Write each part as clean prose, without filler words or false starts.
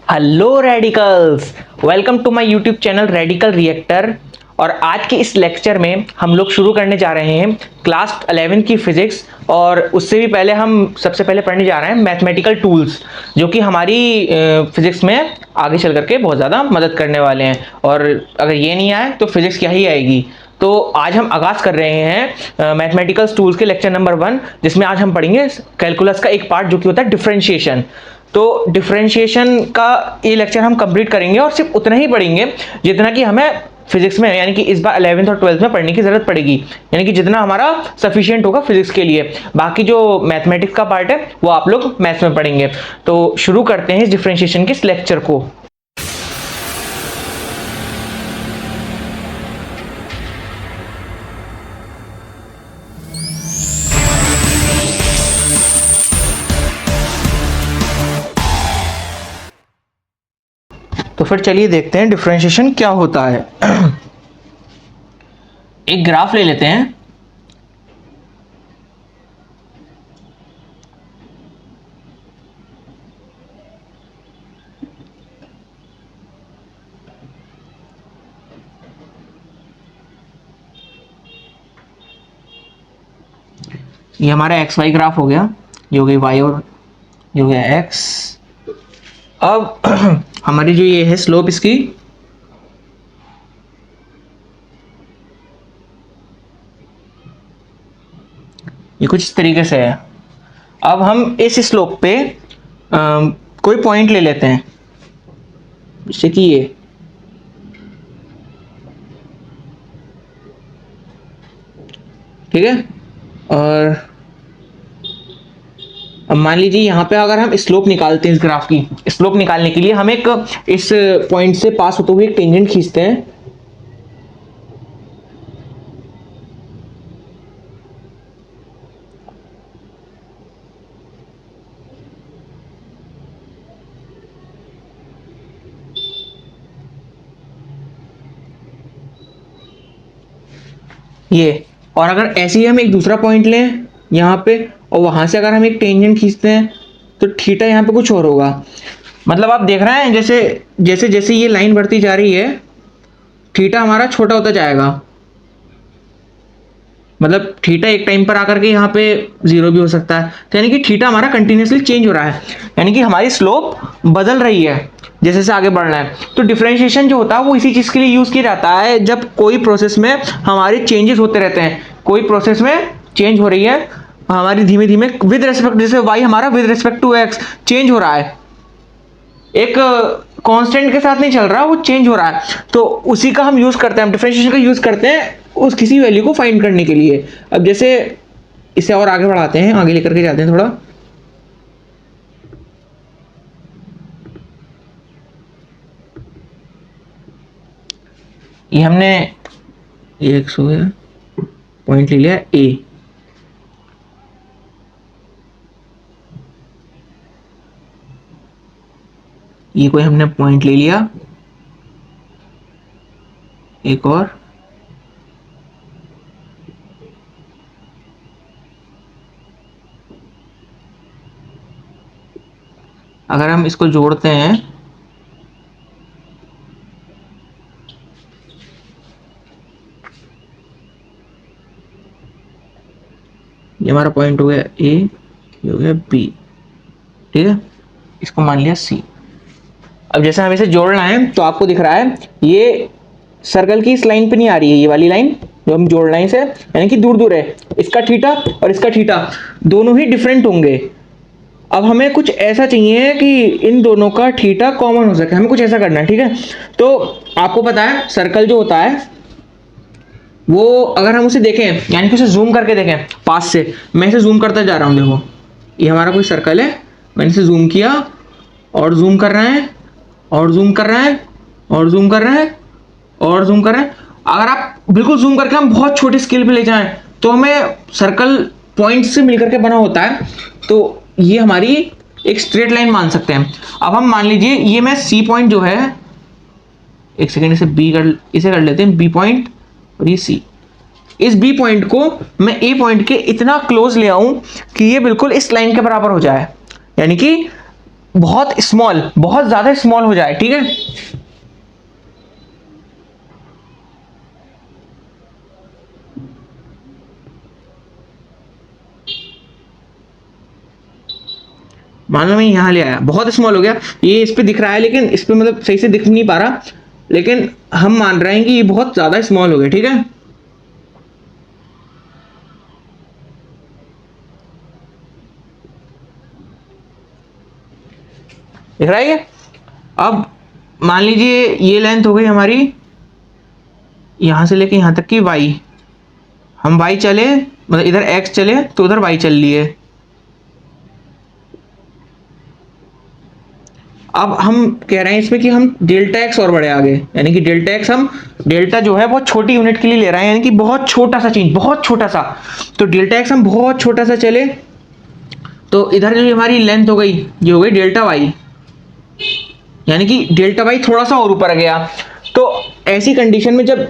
Hello radicals, welcome to my YouTube channel radical reactor. और आज के इस लेक्चर में हम लोग शुरू करने जा रहे हैं क्लास 11 की फिजिक्स। और उससे भी पहले हम सबसे पहले पढ़ने जा रहे हैं मैथमेटिकल टूल्स, जो कि हमारी फिजिक्स में आगे चल करके बहुत ज़्यादा मदद करने वाले हैं। और अगर ये नहीं आए तो फिजिक्स क्या ही आएगी। तो आज हम आगाज़ कर रहे हैं मैथमेटिकल टूल्स के लेक्चर नंबर 1, जिसमें आज हम पढ़ेंगे कैलकुलस का एक पार्ट जो कि होता है डिफरेंशिएशन। तो डिफरेंशिएशन का ये लेक्चर हम कंप्लीट करेंगे और सिर्फ उतना ही पढ़ेंगे जितना कि हमें फिजिक्स में, यानी कि इस बार 11th और 12th में पढ़ने की जरूरत पड़ेगी, यानी कि जितना हमारा सफिशिएंट होगा फिजिक्स के लिए। बाकी जो मैथमेटिक्स का पार्ट है वो आप लोग मैथ्स में पढ़ेंगे। तो शुरू करते हैं इस डिफरेंशिएशन के इस लेक्चर को। तो फिर चलिए देखते हैं डिफरेंशिएशन क्या होता है। एक ग्राफ ले लेते हैं। ये हमारा एक्स वाई ग्राफ हो गया, ये हो गई वाई और ये हो गया एक्स। अब हमारी जो ये है स्लोप इसकी, ये कुछ इस तरीके से है। अब हम इस स्लोप पे कोई पॉइंट ले लेते हैं, जैसे कि ये। ठीक है। और अब मान लीजिए यहाँ पे अगर हम स्लोप निकालते हैं, इस ग्राफ की स्लोप निकालने के लिए हम एक इस पॉइंट से पास होते हुए एक टेंजेंट खींचते हैं। ये, और अगर ऐसे ही हम एक दूसरा पॉइंट लें यहाँ पे और वहां से अगर हम एक टेंजेंट खींचते हैं तो थीटा यहाँ पे कुछ और होगा। मतलब आप देख रहे हैं जैसे जैसे जैसे ये लाइन बढ़ती जा रही है, थीटा हमारा छोटा होता जाएगा। मतलब थीटा एक टाइम पर आकर के यहाँ पे जीरो भी हो सकता है। तो यानी कि थीटा हमारा कंटिन्यूसली चेंज हो रहा है, यानी कि हमारी स्लोप बदल रही है जैसे जैसे आगे बढ़ना है। तो डिफरेंशिएशन जो होता है वो इसी चीज के लिए यूज किया जाता है, जब कोई प्रोसेस में हमारे चेंजेस होते रहते हैं। कोई प्रोसेस में चेंज हो रही है हमारी धीमे धीमे विद रेस्पेक्ट, जैसे वाई हमारा with respect to X change हो रहा है, एक कांस्टेंट के साथ नहीं चल रहा, वो चेंज हो रहा है। तो उसी का हम यूज करते हैं, हम डिफरेंशिएशन का यूज करते हैं उस किसी वैल्यू को फाइंड करने के लिए। अब जैसे इसे और आगे बढ़ाते हैं, आगे लेकर के जाते हैं थोड़ा। ये हमने एक सौ पॉइंट ले लिया ए। ये कोई हमने पॉइंट ले लिया एक और, अगर हम इसको जोड़ते हैं ये हमारा पॉइंट हो गया ए, ये हो गया बी। ठीक है, इसको मान लिया सी। अब जैसे हम इसे जोड़ना है तो आपको दिख रहा है ये सर्कल की इस लाइन पे नहीं आ रही है, ये वाली लाइन जो हम जोड़ रहे हैं इसे, यानी कि दूर दूर है। इसका थीटा और इसका थीटा दोनों ही डिफरेंट होंगे। अब हमें कुछ ऐसा चाहिए कि इन दोनों का थीटा कॉमन हो सके, हमें कुछ ऐसा करना है। ठीक है, तो आपको पता है सर्कल जो होता है वो, अगर हम उसे देखें यानी कि उसे जूम करके देखें पास से, मैं इसे जूम करता जा रहा हूं। देखो ये हमारा कोई सर्कल है, मैंने इसे जूम किया और जूम कर रहे हैं और जूम कर रहे हैं और जूम कर रहे हैं और जूम कर रहे हैं। अगर आप बिल्कुल जूम करके हम बहुत छोटे स्केल पे ले जाएं तो हमें सर्कल पॉइंट से मिलकर के बना होता है। तो ये हमारी एक स्ट्रेट लाइन मान सकते हैं। अब हम मान लीजिए ये मैं सी पॉइंट जो है, एक सेकेंड इसे कर लेते हैं बी पॉइंट, और ये सी। इस बी पॉइंट को मैं ए पॉइंट के इतना क्लोज ले आऊं कि ये बिल्कुल इस लाइन के बराबर हो जाए, यानी कि बहुत स्मॉल, बहुत ज्यादा स्मॉल हो जाए, ठीक है। मान लो मैं यहां ले आया, बहुत स्मॉल हो गया, ये इस पे दिख रहा है लेकिन इस पे मतलब सही से दिख नहीं पा रहा, लेकिन हम मान रहे हैं कि ये बहुत ज्यादा स्मॉल हो गया, ठीक है। दिख रहा है ये। अब मान लीजिए ये लेंथ हो गई हमारी यहां से लेके यहां तक की y, हम y चले मतलब इधर x चले तो उधर y चल लिए। अब हम कह रहे हैं इसमें कि हम डेल्टा एक्स और बढ़े आगे, यानी कि डेल्टा एक्स हम डेल्टा जो है बहुत छोटी यूनिट के लिए ले रहे हैं, यानी कि बहुत छोटा सा चेंज, बहुत छोटा सा। तो डेल्टा एक्स हम बहुत छोटा सा चले तो इधर जो हमारी लेंथ हो गई ये हो गई डेल्टा वाई, यानी कि डेल्टा वाई थोड़ा सा और ऊपर गया। तो ऐसी कंडीशन में जब,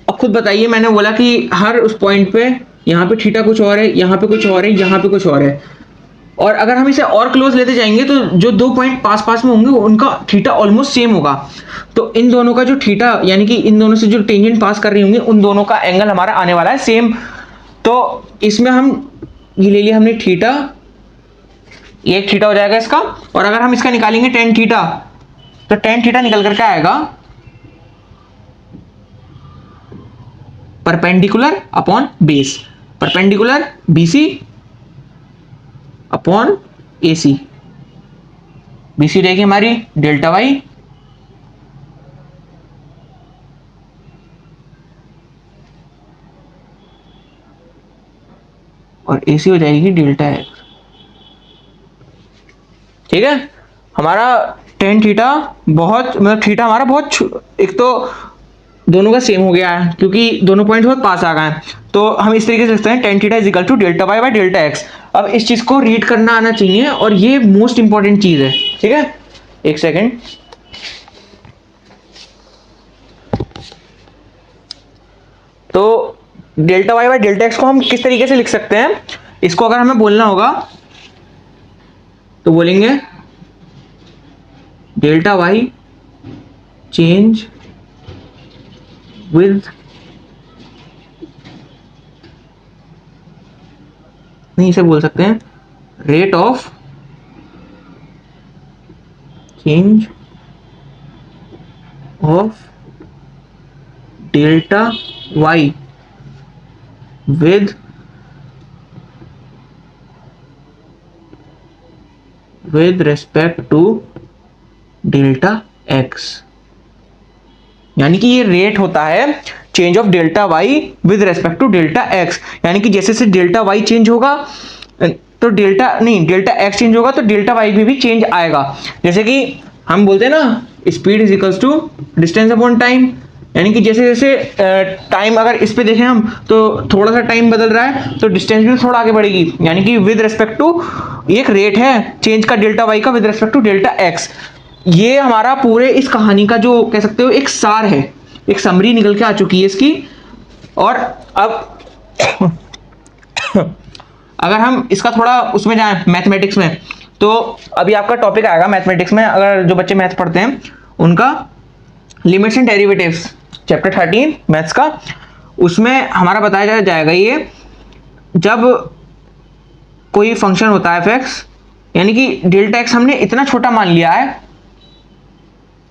अब खुद बताइए, मैंने बोला कि हर उस पॉइंट पे यहाँ पे थीटा कुछ और है, यहाँ पे कुछ और है, यहाँ पे कुछ और है, और अगर हम इसे और क्लोज लेते जाएंगे तो जो दो पॉइंट पास पास में होंगे उनका थीटा ऑलमोस्ट सेम होगा। तो इन दोनों का जो थीटा, यानी कि इन दोनों से जो टेंजेंट पास कर रही होंगी उन दोनों का एंगल हमारा आने वाला है सेम। तो इसमें हम ये ले लिया हमने थीटा, ये एक थीटा हो जाएगा इसका, और अगर हम इसका निकालेंगे टेन थीटा तो टेन थीटा निकल करके आएगा perpendicular upon base, perpendicular BC upon AC. BC रहेगी हमारी डेल्टा वाई और एसी हो जाएगी डेल्टा एक्स, ठीक है। हमारा टेन थीटा बहुत मतलब थीटा हमारा बहुत एक तो दोनों का सेम हो गया है क्योंकि दोनों पॉइंट बहुत पास आ गए हैं। तो हम इस तरीके से लिखते हैं tan theta is equal to delta Y by delta X. अब इस चीज को रीड करना आना चाहिए और ये मोस्ट इंपॉर्टेंट चीज है, ठीक है। एक सेकेंड, तो delta Y by delta X को हम किस तरीके से लिख सकते हैं, इसको अगर हमें बोलना होगा तो बोलेंगे डेल्टा वाई चेंज विद, नहीं इसे बोल सकते हैं rate of change of delta Y with respect to delta X. यानी कि ये रेट होता है change of delta Y with respect to delta X, यानी कि जैसे से डेल्टा वाई चेंज होगा तो डेल्टा नहीं डेल्टा एक्स चेंज होगा तो डेल्टा वाई में भी चेंज आएगा। जैसे कि हम बोलते हैं ना speed is equals to distance upon time, यानी कि जैसे जैसे टाइम अगर इस पे देखें हम तो थोड़ा सा टाइम बदल रहा है तो डिस्टेंस भी थोड़ा आगे बढ़ेगी, यानी कि विद रेस्पेक्ट टू एक रेट है चेंज का डेल्टा वाई का with respect to delta X. ये हमारा पूरे इस कहानी का जो कह सकते हो एक सार है, एक समरी निकल के आ चुकी है इसकी। और अब अगर हम इसका थोड़ा उसमें जाएं मैथमेटिक्स में, तो अभी आपका टॉपिक आएगा मैथमेटिक्स में, अगर जो बच्चे मैथ पढ़ते हैं उनका limits and derivatives chapter 13 maths का, उसमें हमारा बताया जाएगा ये जब कोई फंक्शन होता है एफ, यानी कि डेल्टा एक्स हमने इतना छोटा मान लिया है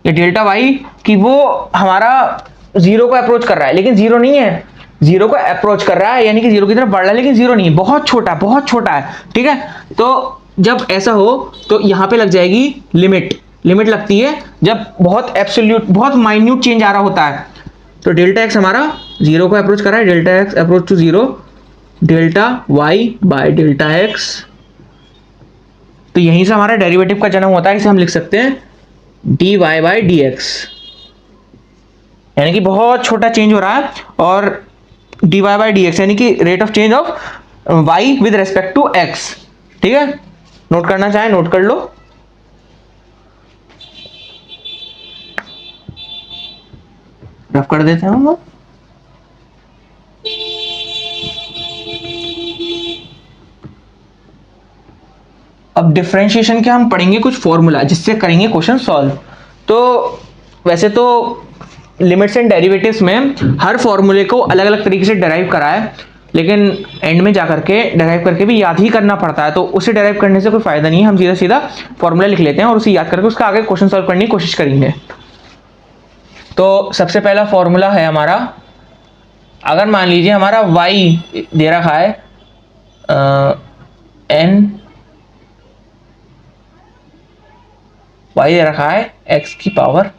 या डेल्टा वाई कि वो हमारा जीरो को अप्रोच कर रहा है, लेकिन जीरो नहीं है, जीरो को अप्रोच कर रहा है यानी कि जीरो की तरफ बढ़ रहा है लेकिन जीरो नहीं है, बहुत छोटा है, ठीक है। तो जब ऐसा हो तो यहां पे लग जाएगी लिमिट, लिमिट लगती है जब बहुत एब्सोल्यूट बहुत माइन्यूट चेंज आ रहा होता है। तो डेल्टा एक्स हमारा जीरो को अप्रोच कर रहा है, delta X approach to zero, delta Y by delta X. तो यहीं से हमारा डेरिवेटिव का जन्म होता है, इसे हम लिख सकते हैं D Y by D X, यानी कि बहुत छोटा चेंज हो रहा है, और D Y by D X यानी कि rate of change of Y with respect to X, ठीक है। नोट करना चाहे नोट कर लो। रफ कर देते हैं हम लोग। अब डिफरेंशिएशन के हम पढ़ेंगे कुछ फॉर्मूला जिससे करेंगे क्वेश्चन सॉल्व। तो वैसे तो लिमिट्स एंड डेरिवेटिव्स में हर फॉर्मूले को अलग अलग तरीके से डेराइव करा है, लेकिन एंड में जा करके डेराइव करके भी याद ही करना पड़ता है, तो उसे डेराइव करने से कोई फायदा नहीं है। हम सीधा सीधा फॉर्मूला लिख लेते हैं और उसे याद करके उसका आगे क्वेश्चन सॉल्व करने की कोशिश करेंगे। तो सबसे पहला फॉर्मूला है हमारा, अगर मान लीजिए हमारा y दे रखा है n, y दे रखा है x की पावर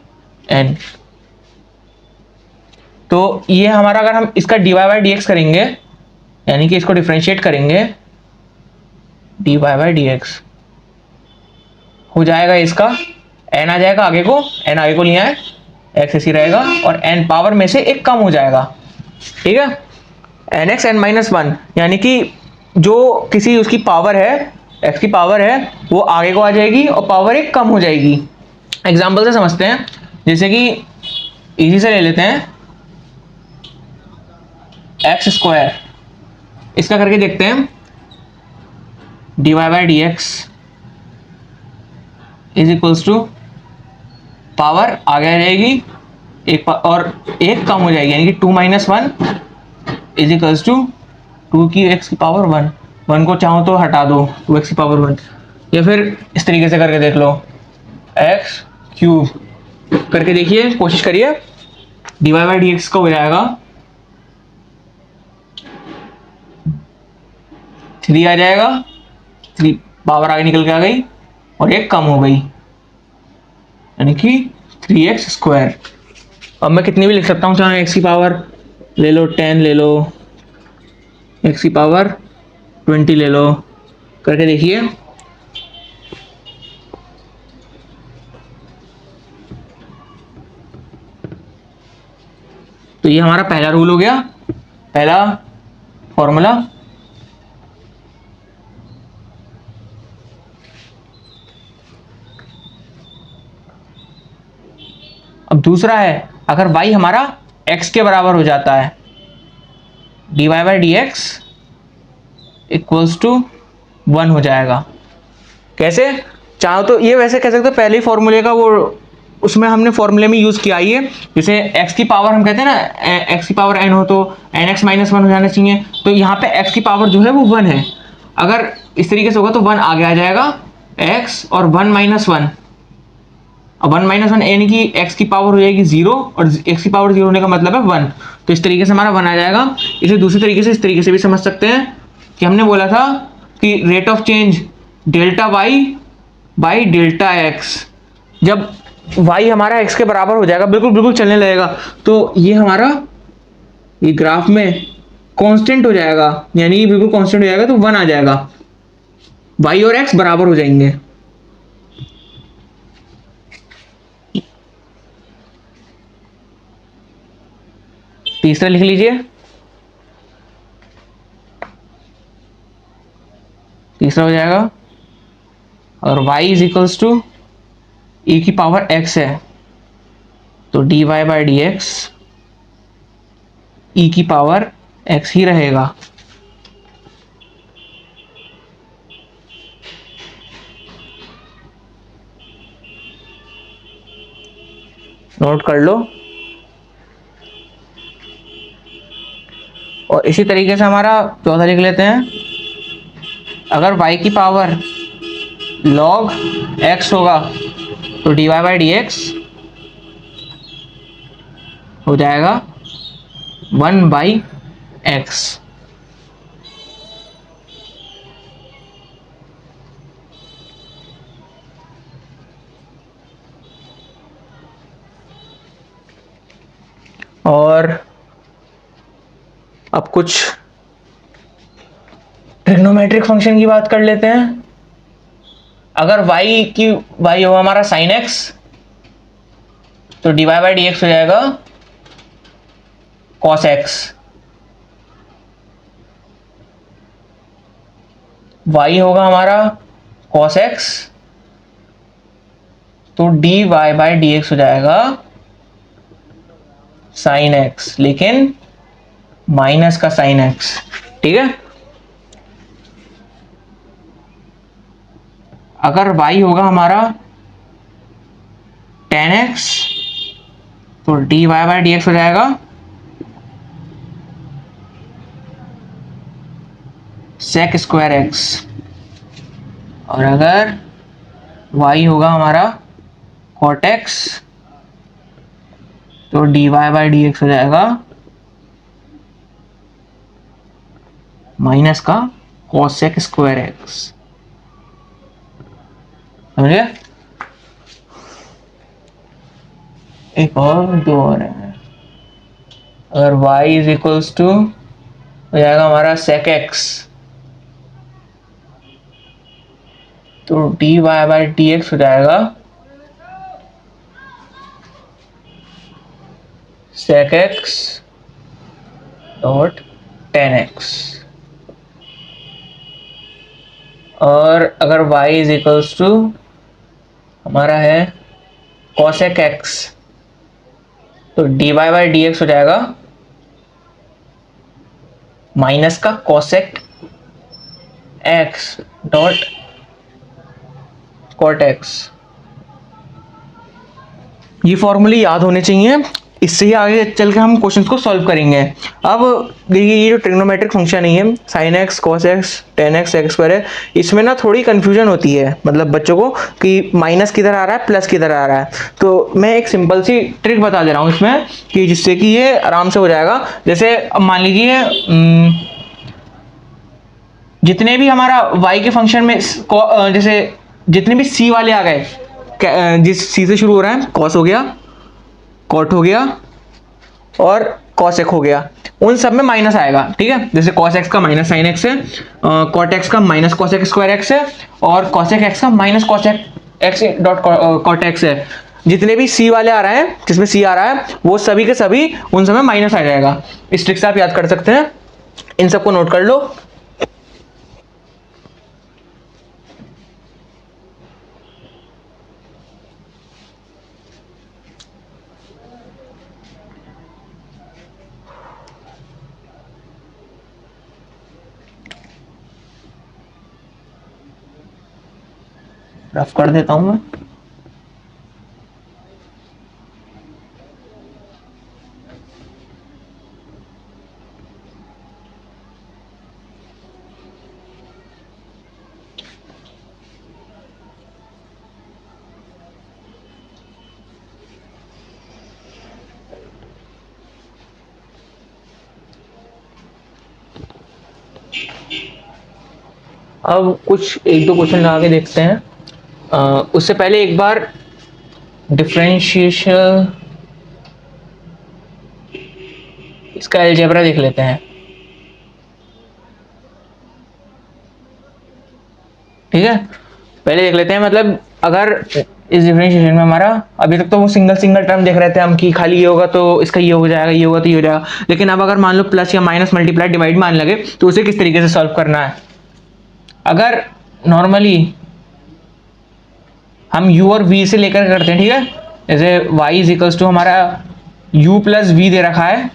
n, तो ये हमारा, अगर हम इसका dy बाई डी एक्स करेंगे, यानी कि इसको डिफ्रेंशिएट करेंगे, dy बाई डी एक्स हो जाएगा, इसका n आ जाएगा आगे को, n आगे को लिया है, x ऐसी रहेगा और n पावर में से एक कम हो जाएगा, ठीक है, nx n माइनस वन, यानी कि जो किसी उसकी पावर है, x की पावर है, वो आगे को आ जाएगी और पावर एक कम हो जाएगी। एग्जाम्पल से समझते हैं, जैसे कि इजी से ले लेते हैं एक्स स्क्वायर, इसका करके देखते हैं, D Y by D X is equals to, power आगे रहेगी एक और एक कम हो जाएगी, यानी कि two minus one is equals to two की एक्स की पावर वन, वन को चाहो तो हटा दो, टू एक्स की पावर वन, या फिर इस तरीके से करके देख लो, एक्स क्यूब करके देखिए, कोशिश करिए, D Y by D X का हो जाएगा 3 आ जाएगा, 3 पावर आगे निकल के आ गई और एक कम हो गई, यानी कि 3x स्क्वायर। अब मैं कितनी भी लिख सकता हूँ, चाहे x की पावर ले लो 10 ले लो, x की पावर 20 ले लो, करके देखिए, तो ये हमारा पहला रूल हो गया, पहला फॉर्मूला। अब दूसरा है, अगर y हमारा x के बराबर हो जाता है, D Y by D X equals to 1 हो जाएगा। कैसे चाहो तो ये वैसे कह सकते हो, पहले ही फॉर्मूले का वो उसमें हमने फॉर्मूले में यूज किया, ये जैसे x की पावर हम कहते हैं ना, x की पावर n हो तो nx माइनस वन हो जाना चाहिए, तो यहाँ पे x की पावर जो है वो 1 है, अगर इस तरीके से होगा तो 1 आगे आ जाएगा, x और 1 माइनस वन, अब 1 माइनस वन यानी कि x की पावर हो जाएगी 0 और x की पावर 0 होने का मतलब है 1, तो इस तरीके से हमारा 1 आ जाएगा। इसे दूसरी तरीके से इस तरीके से भी समझ सकते हैं कि हमने बोला था कि rate of change delta y by delta x, जब y हमारा x के बराबर हो जाएगा, बिल्कुल बिल्कुल चलने लगेगा, तो ये हमारा ये ग्राफ में कांस्टेंट हो जाएगा, यानी ये बिल्कुल कांस्टेंट हो जाएगा, तो 1 आ जाएगा, y और x बराबर हो जाएंगे। तीसरा लिख लीजिए, तीसरा हो जाएगा, और y is equals to e की पावर x है, तो D Y by D X E की पावर x ही रहेगा। नोट कर लो। और इसी तरीके से हमारा चौथा लिख लेते हैं, अगर y की पावर log x होगा तो D Y by D X हो जाएगा 1 बाई एक्स। और अब कुछ ट्रिग्नोमेट्रिक फंक्शन की बात कर लेते हैं। अगर y हो हमारा साइन x, तो D Y by D X हो जाएगा कॉस x, y होगा हमारा कॉस x, तो D Y by D X हो जाएगा साइन x, लेकिन माइनस का साइन x, ठीक है। अगर y होगा हमारा tan x तो dy बाई डी एक्स हो जाएगा sec स्क्वायर x, और अगर y होगा हमारा cot x तो dy बाई डी एक्स हो जाएगा माइनस का cosec स्क्वायर x। समझे? एक और दो और है। अगर y इज इक्वल्स टू हो जाएगा हमारा sec x तो dy बाई डी एक्स हो जाएगा sec x dot tan x। और अगर y इज इक्वल्स टू हमारा है cosec x तो dy बाई डी एक्स हो जाएगा माइनस का cosec x dot cot x। ये फॉर्मूले याद होने चाहिए, इससे ही आगे चल के हम क्वेश्चंस को सॉल्व करेंगे। अब देखिए ये जो ट्रिग्नोमेट्रिक फंक्शन है sin x cos x tan x sec square है, इसमें ना थोड़ी कंफ्यूजन होती है मतलब बच्चों को कि माइनस किधर आ रहा है प्लस किधर आ रहा है। तो मैं एक सिंपल सी ट्रिक बता दे रहा हूँ इसमें कि जिससे कि ये आराम से हो जाएगा। जैसे अब मान लीजिए जितने भी हमारा y के फंक्शन में जैसे जितने भी c वाले आ गए, जिस c से शुरू हो रहा है cos हो गया, cot हो गया और cos x हो गया, उन सब में माइनस आएगा। ठीक है, जैसे cos x का माइनस sin x है, cot x का minus cos x square x है और cosec x का minus cos x dot cot x है। जितने भी c वाले आ रहे हैं, जिसमें c आ रहा है वो सभी के सभी उन सब में माइनस आ जाएगा। इस ट्रिक से आप याद कर सकते हैं, इन सबको नोट कर लो। रफ कर देता हूं मैं। अब कुछ एक दो क्वेश्चन लगा के देखते हैं। उससे पहले एक बार डिफरेंशिएशन इसका अलजेब्रा देख लेते हैं। ठीक है, पहले देख लेते हैं मतलब अगर इस डिफरेंशिएशन में हमारा अभी तक तो वो सिंगल सिंगल टर्म देख रहे थे हम कि खाली ये होगा तो इसका ये हो जाएगा, ये होगा तो ये हो जाएगा। लेकिन अब अगर मान लो प्लस या माइनस मल्टीप्लाई डिवाइड मान लगे तो उसे किस तरीके से सॉल्व करना है। अगर नॉर्मली हम u और v से लेकर करते हैं, ठीक है, जैसे y इज इक्वल्स टू हमारा u प्लस v दे रखा है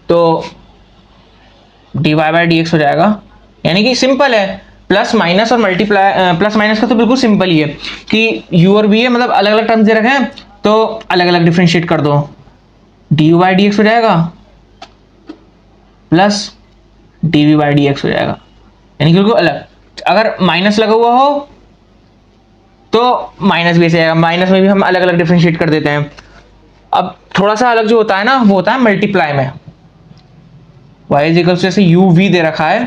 तो dy बाई डी एक्स हो जाएगा। यानी कि सिंपल है, प्लस माइनस और मल्टीप्लाई, प्लस माइनस का तो बिल्कुल सिंपल ही है कि u और v है मतलब अलग अलग टर्म्स दे रखे हैं तो अलग अलग डिफरेंशिएट कर दो, dy बाई डी एक्स हो जाएगा plus dv by D X हो जाएगा। यानी कि बिल्कुल अलग। अगर माइनस लगा हुआ हो तो माइनस भी ऐसे आएगा, माइनस में भी हम अलग अलग डिफरेंशिएट कर देते हैं। अब थोड़ा सा अलग जो होता है ना वो होता है मल्टीप्लाई में। y इज इक्वल टू जैसे u v दे रखा है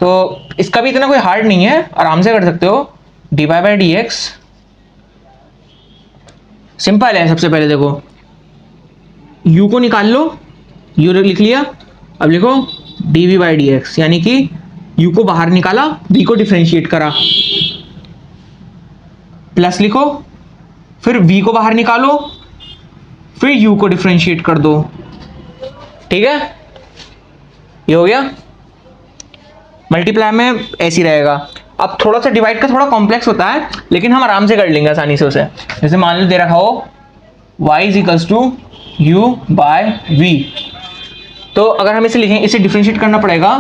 तो इसका भी इतना कोई हार्ड नहीं है, आराम से कर सकते हो। dy by D x simple है। सबसे पहले देखो u को निकाल लो, u लिख लिया, अब लिखो dv बाई डी एक्स, यानी कि u को बाहर निकाला, v को डिफरेंशिएट करा, प्लस लिखो, फिर v को बाहर निकालो, फिर u को डिफरेंशिएट कर दो। ठीक है, ये हो गया। मल्टीप्लाई में ऐसी रहेगा। अब थोड़ा सा डिवाइड का थोड़ा कॉम्प्लेक्स होता है लेकिन हम आराम से कर लेंगे आसानी से उसे। जैसे मान लो दे रखा हो y is equals to u by v, तो अगर हम इसे लिखें, इसे डिफरेंशिएट करना पड़ेगा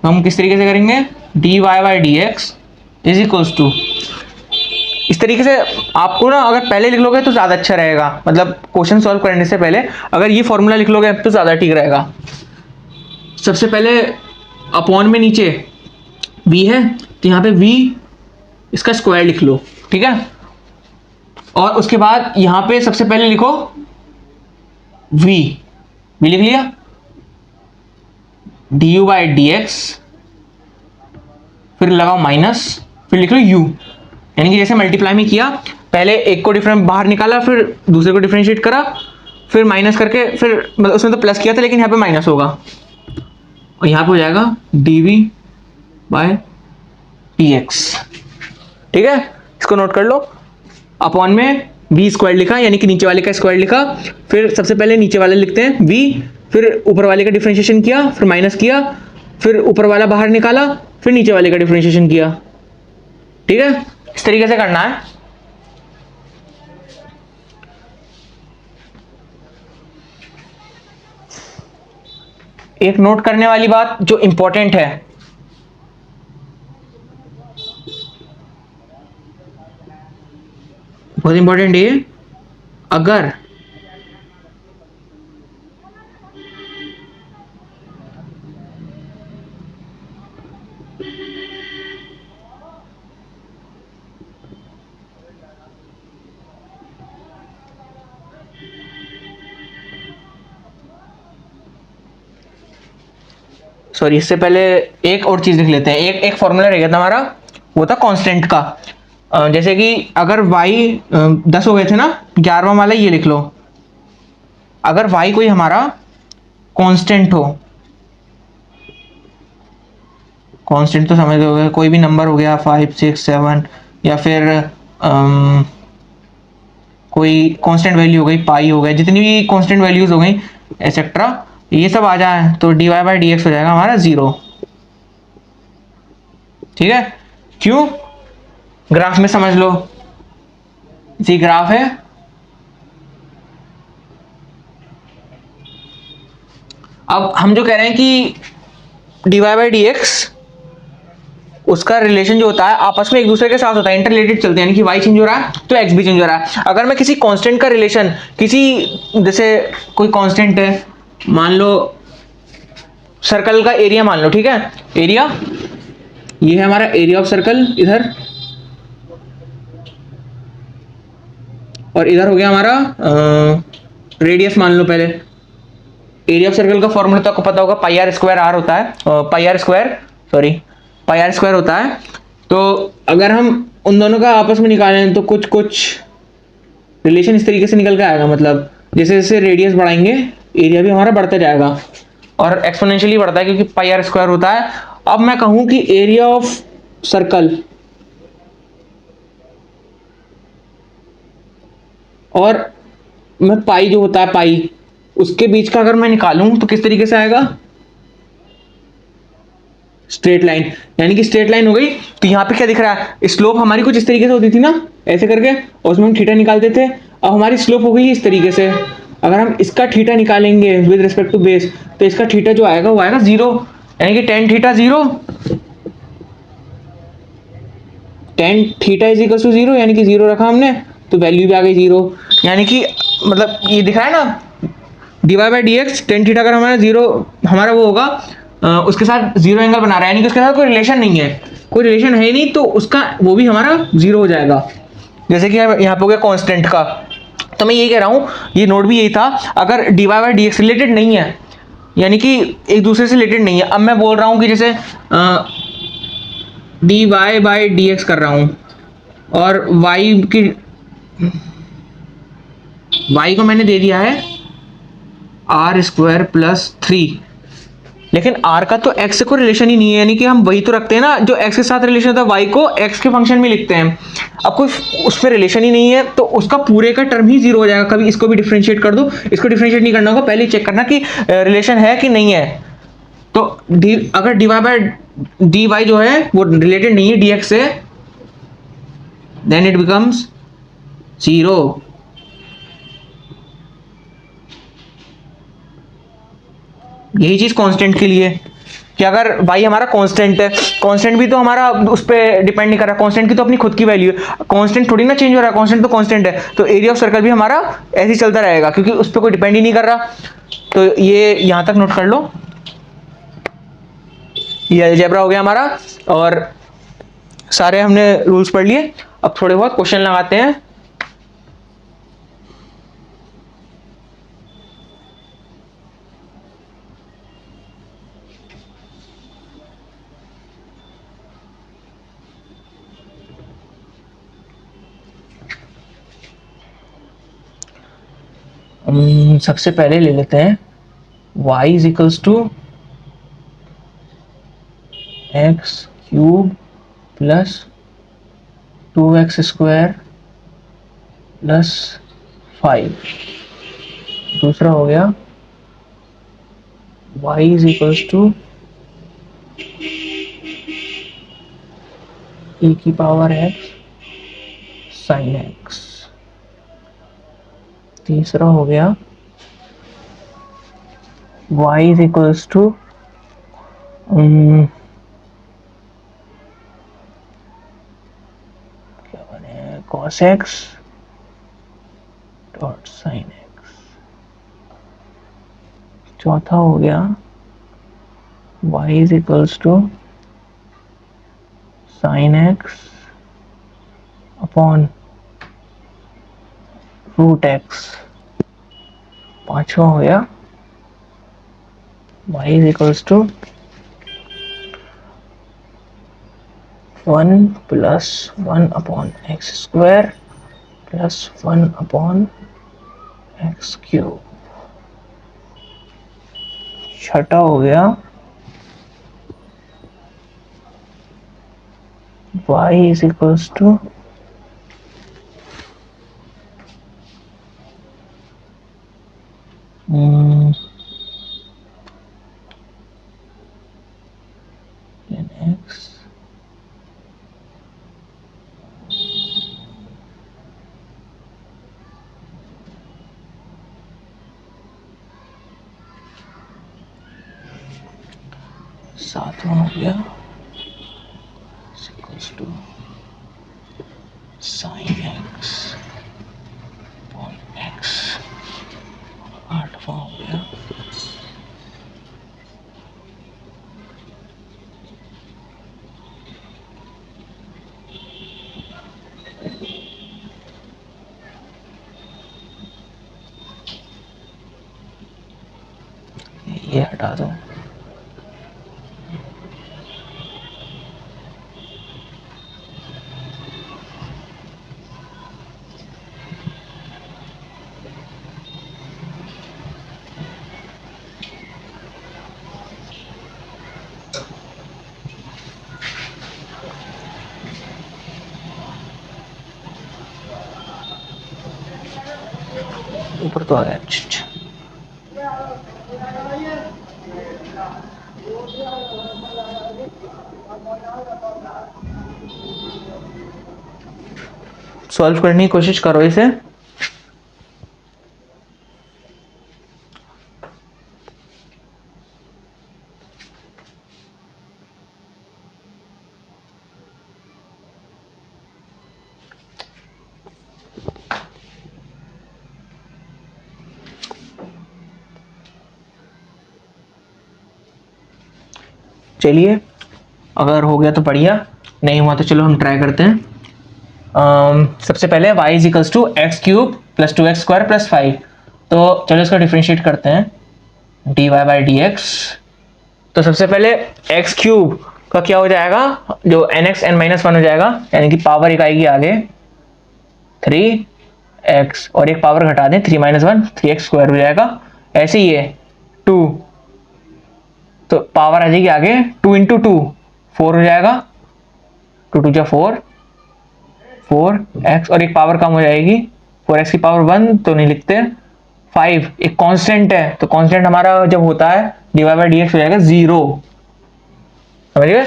तो हम किस तरीके से करेंगे, dy by D X is equals to, इस तरीके से आपको ना अगर पहले लिख लोगे तो ज़्यादा अच्छा रहेगा, मतलब क्वेश्चन सॉल्व करने से पहले अगर ये फॉर्मूला लिख लोगे तो ज़्यादा ठीक रहेगा। सबसे पहले अपॉन में नीचे v है तो यहाँ पे v इसका स्क्वायर लिख लो, ठीक है। और उसके बाद यहाँ पे सबसे पहले लिखो v लिख लिया, du बाई डी एक्स, फिर लगाओ माइनस, फिर लिख लो u, यानी कि जैसे मल्टीप्लाई में किया, पहले एक को डिफरेंट बाहर निकाला, फिर दूसरे को डिफरेंशिएट करा, फिर माइनस करके, फिर मतलब उसमें तो प्लस किया था लेकिन यहाँ पे माइनस होगा, और यहाँ पे हो जाएगा dv बाय dx, ठीक है। इसको नोट कर लो, अपॉन में v स्क्वायर लिखा यानी कि नीचे वाले का स्क्वायर लिखा, फिर सबसे पहले नीचे वाले लिखते हैं v, फिर ऊपर वाले का डिफरेंशिएशन किया, फिर माइनस किया, फिर ऊपर वाला बाहर निकाला, फिर नीचे वाले का डिफरेंशिएशन किया, ठीक है। इस तरीके से करना है। एक नोट करने वाली बात जो इंपॉर्टेंट है, बहुत इंपॉर्टेंट है, अगर सॉरी इससे पहले एक और चीज लिख लेते हैं, एक फॉर्मूला रह गया था हमारा, वो था कांस्टेंट का। जैसे कि अगर y 10 हो गए थे ना, 11वां वाला ये लिख लो, अगर y कोई हमारा कांस्टेंट हो, कांस्टेंट तो समझ गए, कोई भी नंबर हो गया 5 6 7 या फिर कोई कांस्टेंट वैल्यू हो गई, पाई हो गया, जितनी भी कांस्टेंट वैल्यूज हो गई एक्सेट्रा, ये सब आ जाए तो dy बाई डी एक्स हो जाएगा हमारा 0, ठीक है। क्यों? ग्राफ में समझ लो, जी ग्राफ है, अब हम जो कह रहे हैं कि dy बाई डी एक्स, उसका रिलेशन जो होता है आपस में एक दूसरे के साथ होता है, इंटररिलेटेड चलते हैं, यानी कि y चेंज हो रहा है तो x भी चेंज हो रहा है। अगर मैं किसी कांस्टेंट का रिलेशन, किसी जैसे कोई कांस्टेंट है, मान लो सर्कल का एरिया मान लो, ठीक है, एरिया ये है हमारा एरिया ऑफ सर्कल इधर, और इधर हो गया हमारा रेडियस मान लो। पहले एरिया ऑफ सर्कल का फॉर्मूला तो आपको पता होगा, पाई आर स्क्वायर आर होता है, पाई आर स्क्वायर होता है। तो अगर हम उन दोनों का आपस में निकालें तो कुछ कुछ रिलेशन इस तरीके से निकल के आएगा, मतलब जैसे जैसे रेडियस बढ़ाएंगे एरिया भी हमारा बढ़ता जाएगा, और एक्सपोनेंशियली बढ़ता है क्योंकि पाई आर स्क्वायर होता है। अब मैं कहूं कि एरिया ऑफ सर्कल और मैं पाई जो होता है पाई, उसके बीच का अगर मैं निकालूं तो किस तरीके से आएगा, स्ट्रेट लाइन, यानी कि स्ट्रेट लाइन हो गई। तो यहाँ पे क्या दिख रहा है, स्लोप हमारी कुछ इस तरीके से होती थी ना, ऐसे करके, और उसमें हम थीटा निकालते थे। अब हमारी स्लोप हो गई इस तरीके से, अगर हम इसका थीटा निकालेंगे विद रिस्पेक्ट टू बेस, तो इसका थीटा जो आएगा वो आएगा 0, यानी कि tan theta 0, tan theta is equal to 0, यानी कि 0 रखा हमने तो वैल्यू भी आ गई 0, यानी कि मतलब ये दिख रहा है ना, dy by D x, tan theta अगर हमारा 0 हमारा वो होगा, उसके साथ 0 एंगल बना रहा है, यानी कि उसके साथ कोई रिलेशन नहीं है, कोई रिलेशन है ही नहीं, तो उसका वो भी हमारा 0 हो जाएगा। जैसे कि यहाँ पे हो गया कांस्टेंट का, तो मैं यही कह रहा हूँ, ये नोट भी यही था, अगर dy by D x related नहीं है, यानी कि एक दूसरे से रिलेटेड नहीं है। अब मैं बोल रहा हूँ कि जैसे dy बाई डी एक्स कर रहा हूँ, और y को मैंने दे दिया है आर स्क्वायर प्लस 3, लेकिन r का तो x से कोई रिलेशन ही नहीं है, यानी कि हम वही तो रखते हैं ना जो x के साथ रिलेशन होता है, y को x के फंक्शन में लिखते हैं। अब कोई उसमें रिलेशन ही नहीं है तो उसका पूरे का टर्म ही 0 हो जाएगा। कभी इसको भी डिफरेंशिएट कर दो, इसको डिफरेंशिएट नहीं करना होगा, पहले चेक करना कि रिलेशन है कि नहीं है। तो अगर dy बाई dy जो है वो रिलेटेड नहीं है dx से, देन इट बिकम्स 0। यही चीज कांस्टेंट के लिए, कि अगर y हमारा कांस्टेंट है, कांस्टेंट भी तो हमारा उस पर डिपेंड नहीं कर रहा, कांस्टेंट की तो अपनी खुद की वैल्यू है, कांस्टेंट थोड़ी ना चेंज हो रहा है, कांस्टेंट तो कांस्टेंट है, तो एरिया ऑफ सर्कल भी हमारा ऐसे ही चलता रहेगा क्योंकि उस पर कोई डिपेंड ही नहीं कर रहा। तो ये यहां तक नोट कर लो, ये अलजेब्रा हो गया हमारा और सारे हमने रूल्स पढ़ लिए। अब थोड़े बहुत क्वेश्चन लगाते हैं। सबसे पहले ले लेते हैं y is equals to X cube plus 2x² plus 5। दूसरा हो गया y is equals to e की पावर x साइन x। तीसरा हो गया y इज इक्वल्स टू क्या बने cos x dot sine x। चौथा हो गया y is equals to sine x upon root x। पांचवा हो गया y is equals to 1 plus 1 upon X square plus 1 upon X cube. छठा हो गया y is equals to x सातवां हो गया equals to sine x upon x। आठवां हो गया ये हटा दो। ऊपर तो आ गया। अच्छा सॉल्व करने की कोशिश करो इसे। चलिए अगर हो गया तो बढ़िया, नहीं हुआ तो चलो हम ट्राई करते हैं। सबसे पहले y is equals to X cube plus 2x² plus 5। तो चलो इसका डिफ्रेंशिएट करते हैं, dy बाई डी एक्स। तो सबसे पहले एक्स क्यूब का क्या हो जाएगा, जो nx n-1 हो जाएगा, यानी कि पावर एक आएगी आगे 3x और एक पावर घटा दें 3 - 1 3x² हो जाएगा। ऐसे ही है 2, तो पावर आ जाएगी आगे 2 × 2 4 हो जाएगा, 2 × 2 = 4 4x और एक पावर कम हो जाएगी 4x की पावर 1 तो नहीं लिखते 5। एक कांस्टेंट है तो कांस्टेंट हमारा जब होता है dy बाई डी एक्स हो जाएगा 0। समझ गए।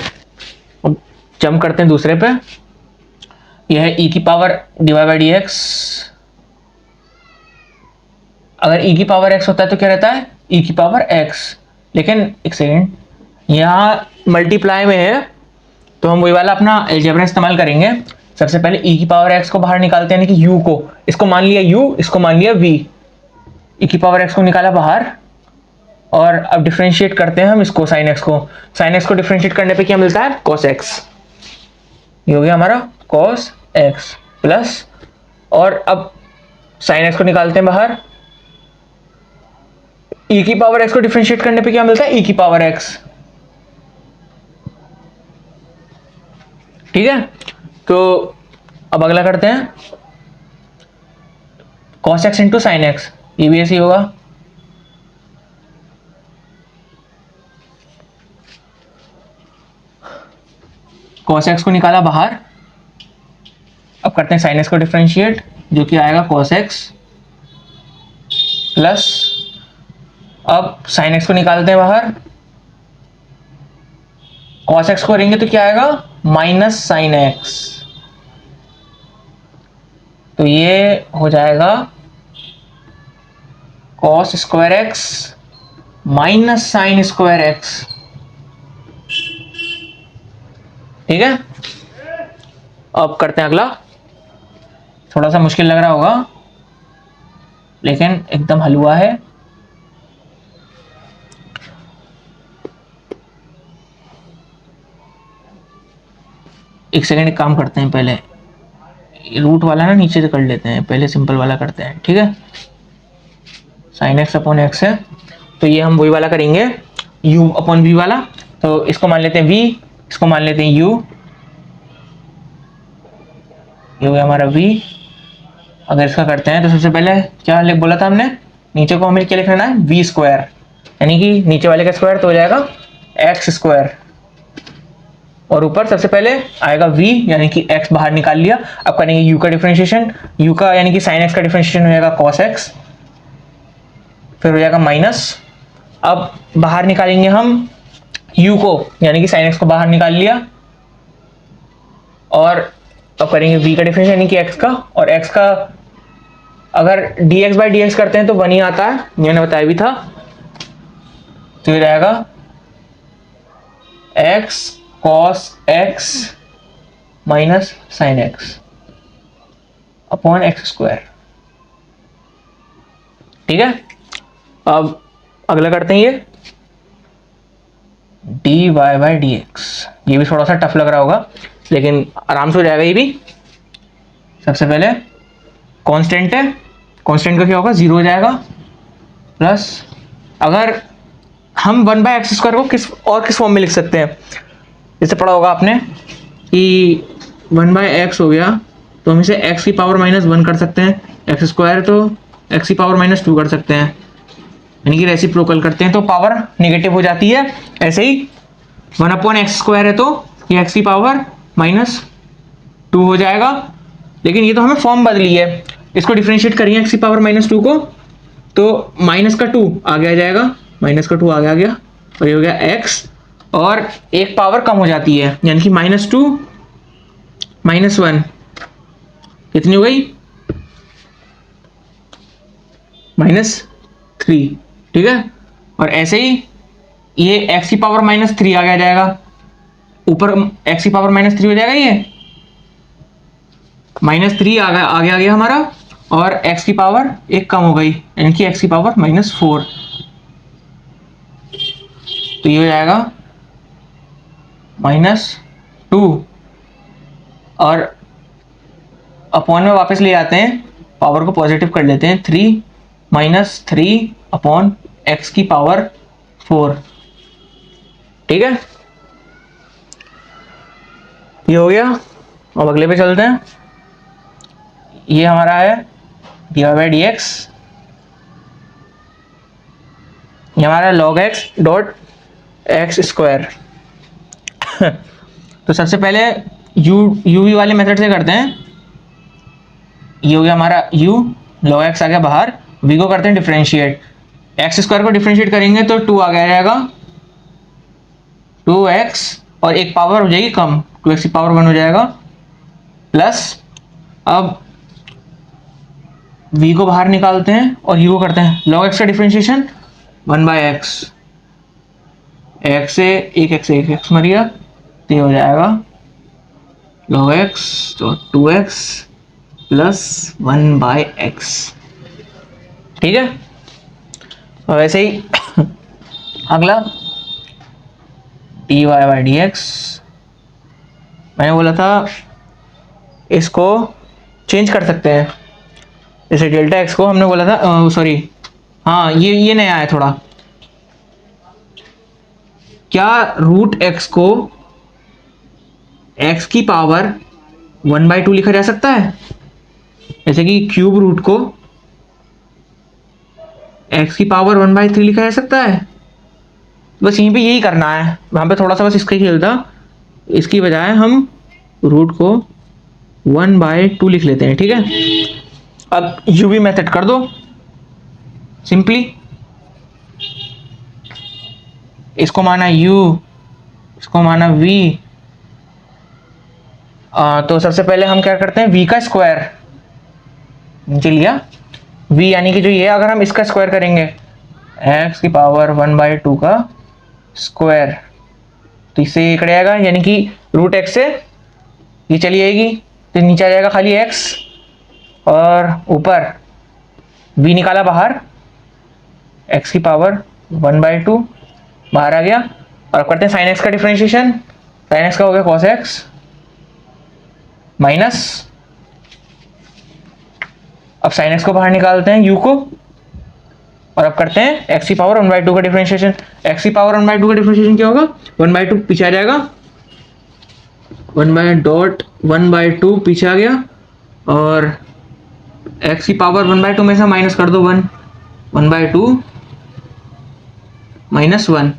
अब जंप करते हैं दूसरे पे, यह है e की power dy by D x. अगर e की पावर x होता है तो क्या रहता है e की पावर x, लेकिन एक सेकेंड यहाँ मल्टीप्लाई में है तो हम वही वाला अपना अलजेब्रा इस्तेमाल करेंगे। सबसे पहले e की पावर x को बाहर निकालते हैं, यानी कि u को, इसको मान लिया u, इसको मान लिया v, e की पावर x को निकाला बाहर, और अब डिफरेंशिएट करते हैं हम इसको, साइन x को। साइन x को डिफरेंशिएट करने पे क्या मिलता है, cos x। ये हो गया हमारा cos x प्लस, और अब साइन x को निकालते हैं बाहर, e की पावर x को डिफरेंशिएट करने पे क्या मिलता है, e की पावर x। ठीक है, तो अब अगला करते हैं, cos x into sine x, ये भी ऐसे ही होगा। cos x को निकाला बाहर, अब करते हैं साइन x को डिफरेंशिएट, जो कि आएगा cos x प्लस, अब साइन x को निकालते हैं बाहर, cos x को करेंगे तो क्या आएगा, माइनस साइन x। तो ये हो जाएगा cos square x minus sine square x। ठीक है, अब करते हैं अगला, थोड़ा सा मुश्किल लग रहा होगा लेकिन एकदम हलवा है। एक सेकेंड, एक काम करते हैं, पहले रूट वाला ना नीचे से कर लेते हैं, पहले सिंपल वाला करते हैं। ठीक है, साइन एक्स अपॉन एक्स है, तो ये हम वही वाला करेंगे, u अपॉन v वाला। तो इसको मान लेते हैं v, इसको मान लेते हैं u, ये हो गया हमारा v। अगर इसका करते हैं तो सबसे पहले क्या बोला था हमने, नीचे को हमें क्या लिखना है, v स्क्वायर, यानी कि नीचे वाले का स्क्वायर तो हो जाएगा x स्क्वायर, और ऊपर सबसे पहले आएगा v, यानी कि x बाहर निकाल लिया। अब करेंगे u का डिफरेंशिएशन, u का यानी कि sin x का डिफरेंशिएशन हो जाएगा cos x, फिर हो जाएगा माइनस, अब बाहर निकालेंगे हम u को, यानी कि sin x को बाहर निकाल लिया, और अब करेंगे v का डिफरेंशिएशन यानी कि x का, और x का अगर dx बाई dx करते हैं तो 1 ही आता है, मैंने बताया भी था। तो ये रहेगा x cos x minus sine x upon X square. ठीक है, अब अगला करते हैं ये dy बाई dx। ये भी थोड़ा सा टफ लग रहा होगा लेकिन आराम से हो जाएगा। ये भी सबसे पहले कांस्टेंट है, कांस्टेंट का क्या होगा, 0 हो जाएगा, प्लस अगर हम 1 बाई एक्स स्क्वायर को किस फॉर्म में लिख सकते हैं, जैसे पढ़ा होगा आपने कि 1 बाई एक्स हो गया तो हम इसे x की पावर माइनस 1 कर सकते हैं, एक्स स्क्वायर तो x की पावर माइनस 2 कर सकते हैं, यानी कि रेसिप्रोकल करते हैं तो पावर नेगेटिव हो जाती है। ऐसे ही 1 अपॉन एक्स स्क्वायर है तो ये x की पावर माइनस 2 हो जाएगा, लेकिन ये तो हमें फॉर्म बदली है। इसको डिफरेंशिएट करिए x की पावर माइनस 2 को, तो माइनस का 2 आगे आ जाएगा, माइनस का 2 आगे आ गया, और ये हो गया x, और एक पावर कम हो जाती है, यानी कि माइनस 2 माइनस 1 कितनी हो गई, माइनस 3। ठीक है, और ऐसे ही ये x की पावर माइनस 3 आगे आ जाएगा, ऊपर x की पावर माइनस 3 हो जाएगा, ये माइनस 3 आगे आ गया हमारा, और x की पावर एक कम हो गई, यानी कि x की पावर माइनस 4। तो ये हो जाएगा माइनस 2, और अपॉन में वापस ले आते हैं, पावर को पॉजिटिव कर लेते हैं, 3 माइनस 3 अपॉन एक्स की पावर 4। ठीक है, ये हो गया। अब अगले पे चलते हैं, ये हमारा है dy बाई डी एक्स, ये हमारा log x dot x square. तो सबसे पहले uv वाले मेथड से करते हैं, ये हो गया हमारा u, log x आ गया बाहर, v को करते हैं डिफरेंशिएट, एक्स स्क्वायर को डिफरेंशिएट करेंगे तो 2 आ गया जाएगा, 2x, और एक पावर हो जाएगी कम, 2x की पावर 1 हो जाएगा, प्लस अब v को बाहर निकालते हैं और u को करते हैं log x का डिफरेंशिएशन 1 बाई एक्स, एक्स से एक एक्स मर गया, तो ये हो जाएगा log x तो 2x प्लस 1/x। ठीक है। और वैसे ही अगला dy बाई डी एक्स, मैंने बोला था इसको चेंज कर सकते हैं। जैसे डेल्टा एक्स को हमने बोला था, सॉरी, हाँ ये नया है थोड़ा। क्या रूट एक्स को एक्स की पावर 1/2 लिखा जा सकता है? जैसे कि क्यूब रूट को एक्स की पावर 1/3 लिखा जा सकता है। बस यहीं पे यही करना है, वहां पे थोड़ा सा बस इसका खेल था। इसकी बजाय हम रूट को 1/2 लिख लेते हैं। ठीक है। अब यूवी मेथड कर दो सिंपली। इसको माना u, इसको माना v। तो सबसे पहले हम क्या करते हैं, v का स्क्वायर नीचे लिया। v यानी कि जो ये, अगर हम इसका स्क्वायर करेंगे x की पावर 1/2 का स्क्वायर, तो इससे ये कट जाएगा, यानी कि रूट एक्स से ये चली जाएगी, तो नीचे आ जाएगा खाली x, और ऊपर v निकाला बाहर, x की पावर 1/2 बाहर आ गया। और अब करते हैं साइन एक्स का डिफरेंशिएशन। साइन एक्स का हो गया कॉस एक्स माइनस, अब साइन एक्स को बाहर निकालते हैं u को, और अब करते हैं एक्स की पावर 1/2 का डिफरेंशिएशन। एक्स की पावर 1/2 का डिफरेंशिएशन क्या होगा, 1/2 पीछे आ जाएगा, 1/2 पीछे आ गया, और एक्स की पावर 1/2 में से माइनस कर दो 1, 1/2 माइनस 1,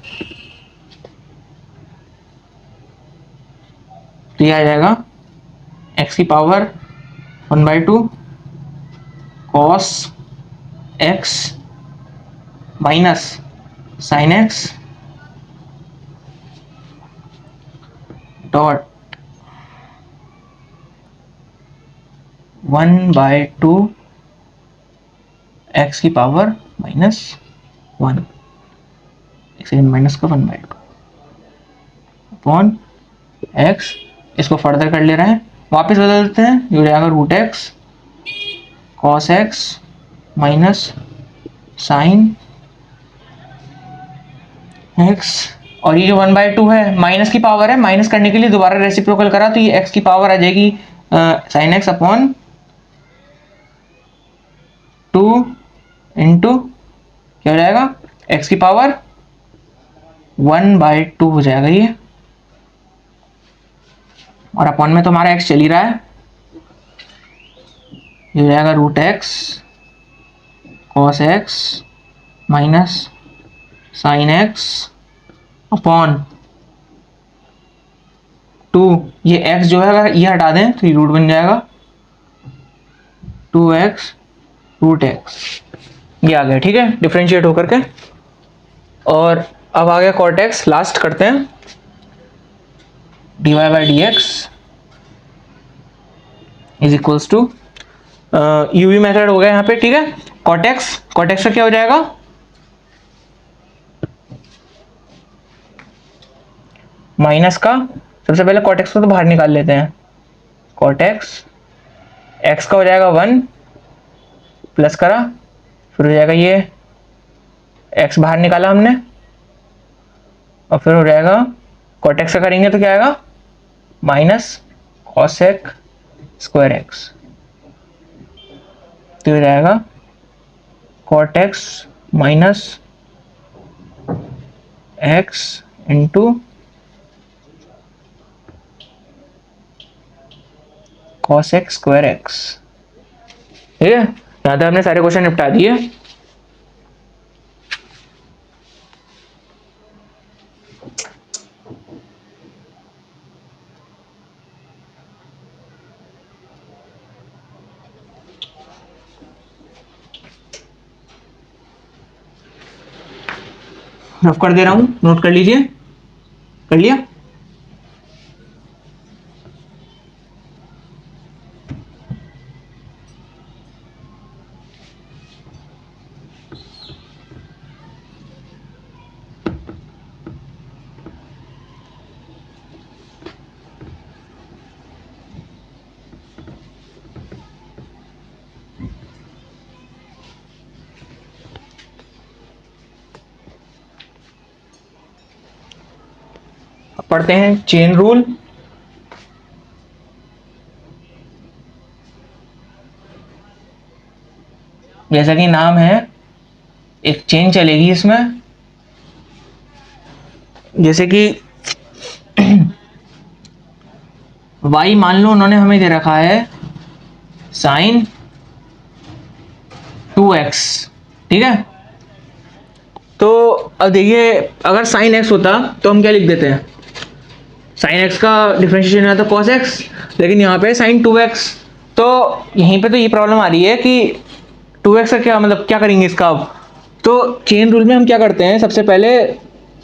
तो ये आ जाएगा एक्स की power 1/2 cos X minus sine x dot 1/2 x की पावर माइनस 1, एक सेकेंड, माइनस का 1/2 अपॉन एक्स। इसको फर्दर कर ले रहे हैं, वापस बदल देते हैं, ये हो जाएगा root X cos X minus sine X. और ये जो 1/2 है माइनस की पावर है, माइनस करने के लिए दोबारा रेसिप्रोकल करा, तो ये एक्स की पावर आ जाएगी साइन एक्स अपॉन 2 इंटू क्या हो जाएगा, एक्स की पावर 1/2 हो जाएगा ये, और अपॉन में तो हमारा एक्स चल ही रहा है, ये हो जाएगा root X cos X minus sine X upon 2, ये x जो है अगर ये हटा दें तो ये रूट बन जाएगा 2x रूट एक्स, ये आ गया। ठीक है, डिफरेंशिएट होकर के। और अब आ गया कॉट एक्स, लास्ट करते हैं, dy by D X is equals to UV method हो गया यहाँ पे। ठीक है, कॉट एक्स का क्या हो जाएगा, माइनस का, सबसे पहले कॉट एक्स को तो बाहर निकाल लेते हैं, कॉट एक्स एक्स का हो जाएगा 1 प्लस करा, फिर हो जाएगा ये एक्स बाहर निकाला हमने, और फिर हो जाएगा कॉट एक्स का करेंगे तो क्या आएगा, minus cos X square X, तो हो जाएगा cot X minus X into cos X square X. ठीक है, यहां तक हमने सारे क्वेश्चन निपटा दिए। रफ कर दे रहा हूं, नोट कर लीजिए। कर लिया? पढ़ते हैं चेन रूल। जैसा कि नाम है, एक चेन चलेगी इसमें। जैसे कि y मान लो उन्होंने हमें दे रखा है साइन 2x, ठीक है। तो अब देखिए, अगर साइन x होता तो हम क्या लिख देते हैं, साइन x का डिफरेंशिएशन आता cos x, लेकिन यहाँ पे साइन 2x। तो यहीं पे तो ये प्रॉब्लम आ रही है कि 2x का क्या मतलब, क्या करेंगे इसका अब। तो चेन रूल में हम क्या करते हैं, सबसे पहले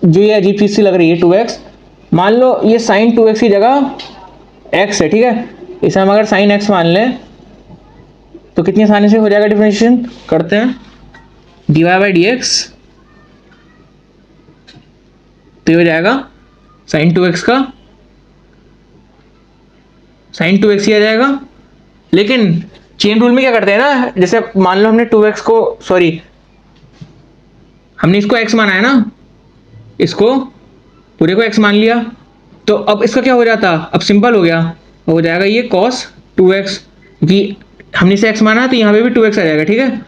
जो ये अजीब चीज सी लग रही है 2x, मान लो ये साइन 2x की जगह x है, ठीक है। इसे हम अगर साइन x मान लें तो कितनी आसानी से हो जाएगा डिफरेंशिएशन, करते हैं dy बाई डी एक्स, तो ये हो जाएगा साइन 2x का साइन 2x ही आ जाएगा। लेकिन चेन रूल में क्या करते हैं ना, जैसे मान लो हमने 2x को, सॉरी हमने इसको x माना है ना, इसको पूरे को x मान लिया, तो अब इसका क्या हो जाता, अब सिंपल हो गया, हो जाएगा ये cos 2x, क्योंकि हमने इसे x माना तो यहाँ पे भी 2x आ जाएगा, ठीक है।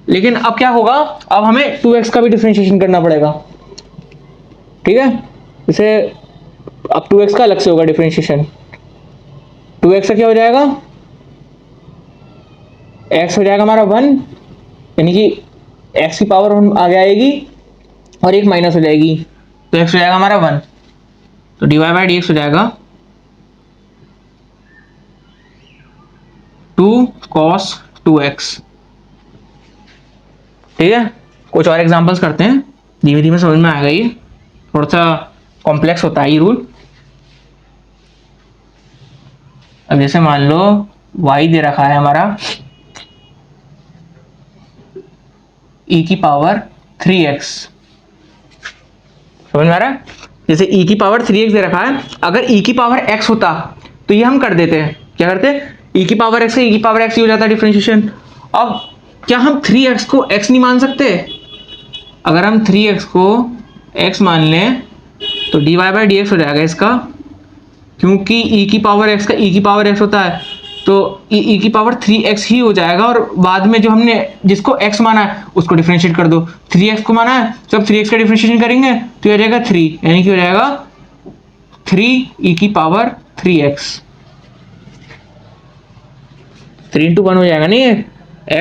लेकिन अब क्या होगा, अब हमें 2x का भी डिफरेंशिएशन करना पड़ेगा, ठीक है। जैसे अब 2x का अलग से होगा डिफरेंशिएशन, 2x का क्या हो जाएगा, x हो जाएगा हमारा 1, यानी कि x की पावर आगे आएगी और एक माइनस हो जाएगी, तो x हो जाएगा हमारा 1, तो dy बाई डी एक्स हो जाएगा 2 cos 2x, ठीक है। कुछ और एग्जांपल्स करते हैं, धीमे धीमे समझ में आएगा, ये थोड़ा सा कॉम्प्लेक्स होता है ये रूल। अब जैसे मान लो y दे रखा है हमारा e की पावर 3x, समझ में आ रहा है। जैसे e की पावर 3x दे रखा है, अगर e की पावर x होता तो ये हम कर देते हैं, क्या करते हैं, e की पावर x से e की पावर x ही हो जाता है डिफरेंशिएशन। अब क्या हम 3x को x नहीं मान सकते, अगर हम 3x को x मान लें तो dy बाई डी एक्स हो जाएगा इसका, क्योंकि e की पावर x का e की पावर x होता है, तो e की पावर 3x ही हो जाएगा, और बाद में जो हमने जिसको x माना है उसको डिफरेंशिएट कर दो, 3x को माना है तो अब 3x का डिफरेंशिएशन करेंगे तो ये हो जाएगा 3, यानी कि हो जाएगा 3 e की पावर 3x, 3 इंटू 1 हो जाएगा, नहीं है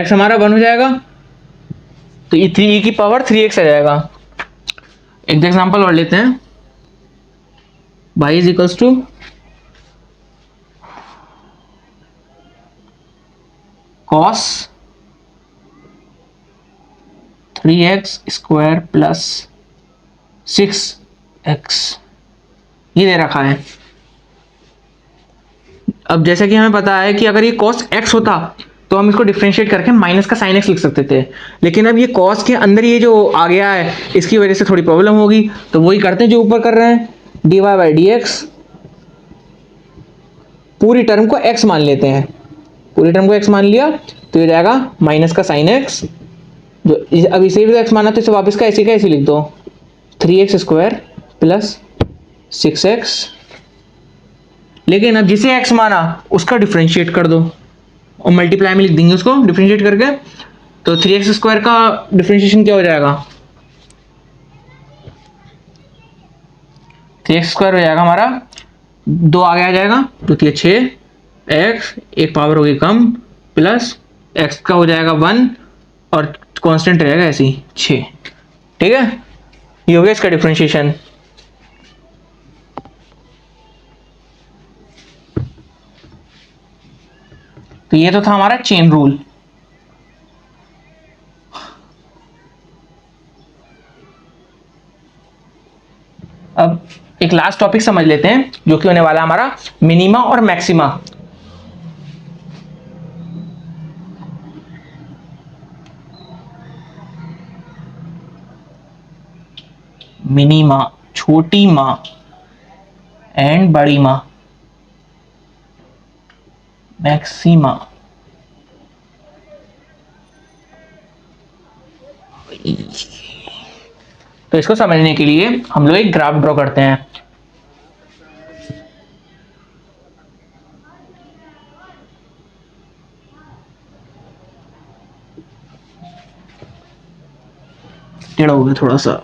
x हमारा 1 हो जाएगा, तो ये 3 e की पावर 3x आ जाएगा। एक एग्जांपल और लेते हैं, y is equals to cos 3x square plus 6x, ये दे रखा है। अब जैसा कि हमें पता है कि अगर ये cos x होता तो हम इसको डिफरेंशिएट करके माइनस का साइन x लिख सकते थे, लेकिन अब ये cos के अंदर ये जो आ गया है इसकी वजह से थोड़ी प्रॉब्लम होगी, तो वही करते हैं जो ऊपर कर रहे हैं, dy बाई डी एक्स, पूरी टर्म को x मान लेते हैं, पूरी टर्म को x मान लिया तो ये जाएगा माइनस का साइन x, जो अब इसे भी तो x माना तो इसे वापस का ऐसे लिख दो, 3x स्क्वायर प्लस 6x, लेकिन अब जिसे x माना उसका डिफरेंशिएट कर दो और मल्टीप्लाई में लिख देंगे उसको डिफरेंशिएट करके, तो 3x स्क्वायर का डिफरेंशिएशन क्या हो जाएगा, 3x स्क्वायर हो जाएगा हमारा 2 आगे आ जाएगा तो 6x, एक पावर होगी कम, प्लस x का हो जाएगा 1 और कांस्टेंट रहेगा ऐसे ही 6, ठीक है। ये हो गया इसका डिफरेंशिएशन। तो ये तो था हमारा चेन रूल। अब एक लास्ट टॉपिक समझ लेते हैं जो कि होने वाला हमारा मिनिमा और मैक्सिमा। मिनिमा छोटी माँ एंड बड़ी माँ, मैक्सिमा तो इसको समझने के लिए हम लोग एक ग्राफ ड्रॉ करते हैं। टेढ़ा हो गया थोड़ा सा।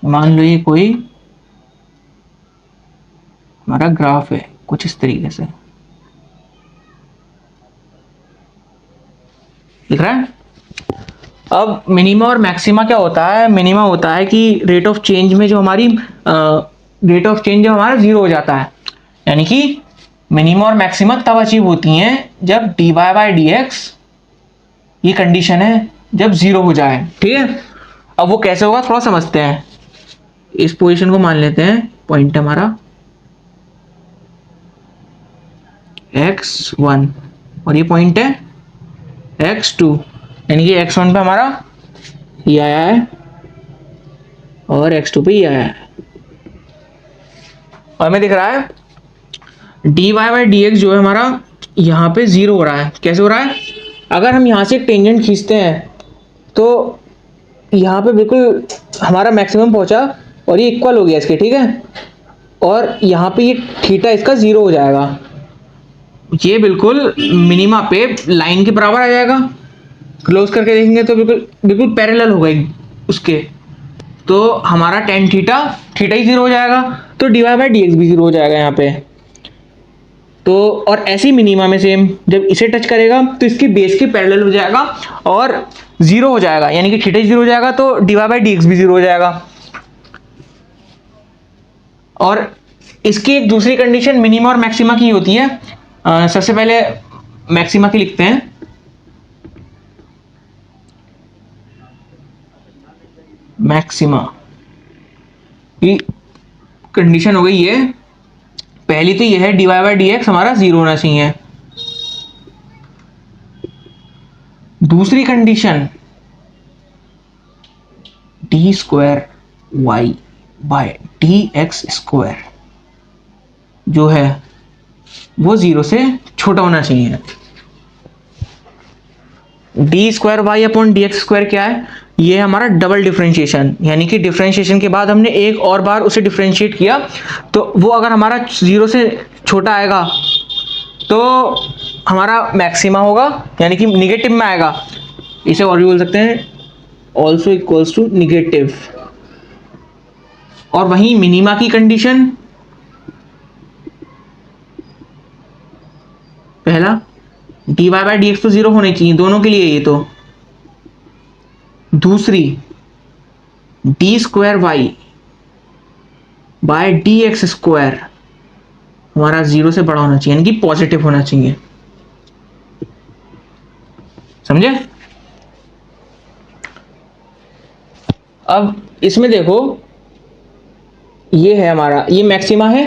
मान लो ये कोई हमारा ग्राफ है कुछ इस तरीके से, दिख रहा है। अब मिनिमा और मैक्सिमा क्या होता है? मिनिमा होता है कि रेट ऑफ चेंज में जो हमारी रेट ऑफ चेंज जब हमारा जीरो हो जाता है, यानी कि मिनिमा और मैक्सिमा तब अचीव होती हैं जब D Y by D X, ये कंडीशन है, जब जीरो हो जाए। ठीक है, अब वो कैसे होगा थोड़ा समझते हैं। इस पोजीशन को मान लेते हैं पॉइंट हमारा x1 और ये पॉइंट है x2, यानी कि x1 पे हमारा ये आया है और x2 पे ये आया है। और हमें दिख रहा है D Y by D X जो है हमारा यहाँ पे जीरो हो रहा है। कैसे हो रहा है? अगर हम यहाँ से एक टेंजेंट खींचते हैं तो यहाँ पे बिल्कुल हमारा मैक्सिमम पहुंचा और ये इक्वल हो गया इसके, ठीक है। और यहाँ पे ये थीटा इसका जीरो हो जाएगा, ये बिल्कुल मिनिमा पे लाइन के बराबर आ जाएगा। क्लोज करके देखेंगे तो बिल्कुल बिल्कुल पैरेलल होगा उसके, तो हमारा टेन थीटा थीटा ही जीरो हो जाएगा, तो D Y by D X भी जीरो हो जाएगा यहाँ पे। तो और ऐसी मिनिमा में सेम जब इसे टच करेगा तो इसकी बेस के पैरेलल हो जाएगा और जीरो हो जाएगा, यानी कि थीटा जीरो हो जाएगा तो D Y by D X भी जीरो हो जाएगा। और इसकी एक दूसरी कंडीशन मिनिमा और मैक्सिमा की होती है। सबसे पहले मैक्सिमा की लिखते हैं। मैक्सिमा की कंडीशन हो गई ये, पहली तो ये है D Y by D X हमारा जीरो होना चाहिए। दूसरी condition D square Y by D X square जो है वो जीरो से छोटा होना चाहिए। D square Y upon D X square क्या है? ये है हमारा डबल डिफरेंशिएशन, यानी कि डिफरेंशिएशन के बाद हमने एक और बार उसे डिफरेंशिएट किया, तो वो अगर हमारा जीरो से छोटा आएगा तो हमारा मैक्सिमा होगा, यानी कि निगेटिव में आएगा। इसे और भी बोल सकते हैं ऑल्सो इक्वल्स टू निगेटिव। और वहीं मिनिमा की कंडीशन, पहला D Y by D X तो जीरो होने चाहिए दोनों के लिए ये तो। दूसरी D square Y by D X square हमारा जीरो से बड़ा होना चाहिए, यानी कि पॉजिटिव होना चाहिए। समझे? अब इसमें देखो ये है हमारा, ये मैक्सिमा है,